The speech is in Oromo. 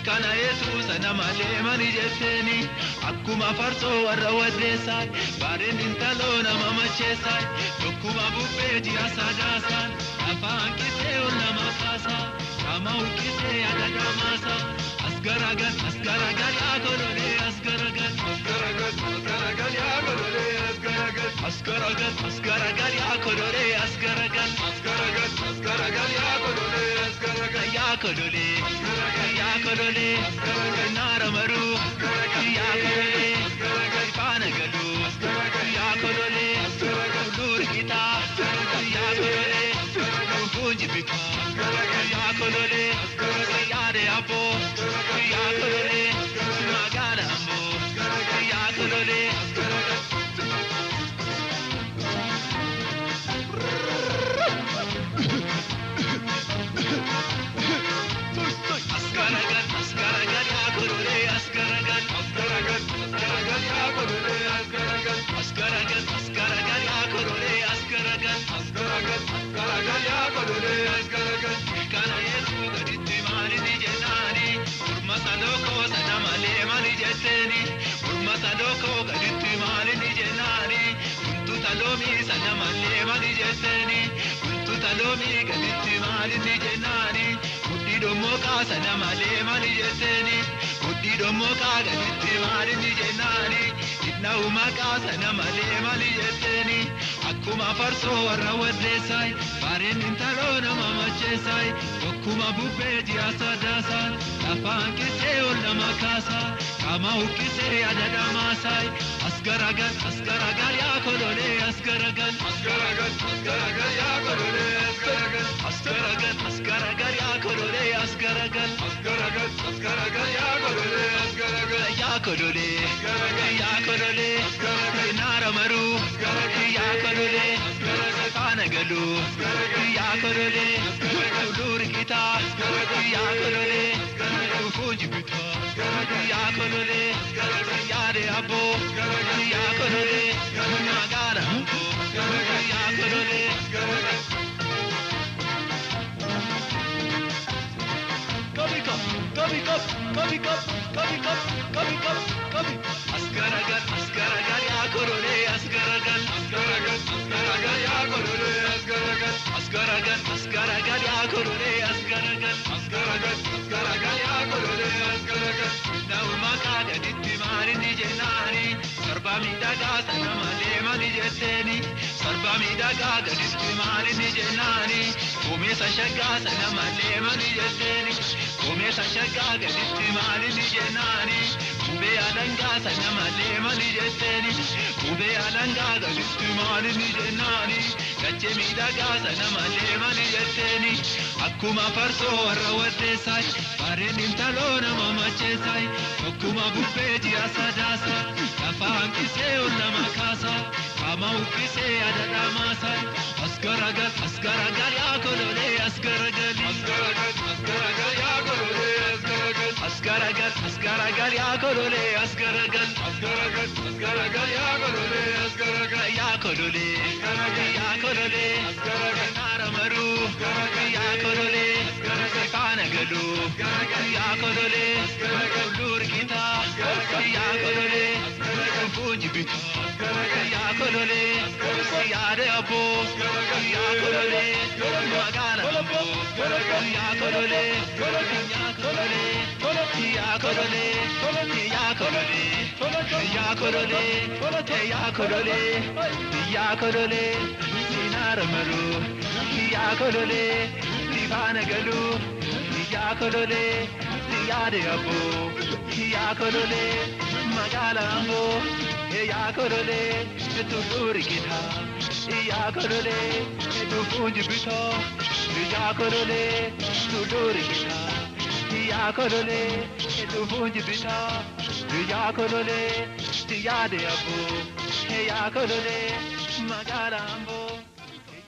Kana Yesus ana male mani jeteni akkuma farso warra waddeessan baaren intalona mama cheessan tokkuma bubbeeti asadaasan afaan kisee olla makaasa kama ukisee adadamaasa asgaragan yaa kolole asgaragan yaa kolole asgaragan yaa kolole asgaragan yaa kolole yaa kolole yaa kolole nara maru yaa kolole fana galu yaa kolole lur kita yaa kolole funji bika yaa kolole yare apo yaa kolole magana ambo yaa kolole sana male mali jeteni uddido moka galitti mali ni jenani idna umaka sana male mali jeteni akkuma farso warra waddeessai baaren intalona mama cheessai tokkuma bubbeeti asadaasan lafaan kisee olla makaasa kama ukkisee adadamaasai asgaragan yaa kolole asgaragan yaa kolole asgaragan yaa kolole asgaragan yaa kolole yaa kolole nara maru yaa kolole fana galu yaa kolole lur kita yaa kolole funji bika yaa kolole yare abo yaa kolole magara abo yaa kolole Kabi asgaragan yaa kolole asgaragan yaa kolole asgaragan yaa kolole asgaragan yaa kolole nauma kaga ditti mali ni jenani sarba mi daga sana male mali jeteni sarba mi daga ditti mali ni jenani komesa shagga sana male mali jeteni komesa shagga ditti mali ni jenani ube alanga sana male mali jeteni ube alanga ditti mali ni jenani gache mi daga sana male mali jeteni akkuma farso warra waddeessai baaren intalona mama cheessai tokkuma bubbeeti asadaasa lafaan kisee olla makaasa kama ukkisee adadamaasai asgaragan yaa kolole asgaragan yaa kolole asgaragan yaa kolole asgaragan yaa kolole yaa kolole yaa kolole nara maru yaa kolole fana galu yaa kolole lur kita yaa kolole funji bika yaa kolole yare abo yaa kolole magana abo yaa kolole yaa kolole yaa kolole yaa kolole yaa kolole yaa kolole yaa kolole sinara maru yaa kolole fana galu yaa kolole yare abo yaa kolole magala abo ya korole tu luri kita ya korole tu punj bita ya korole tu luri kita ya korole tu punj bita ya korole ti ya de abu ya korole magarambo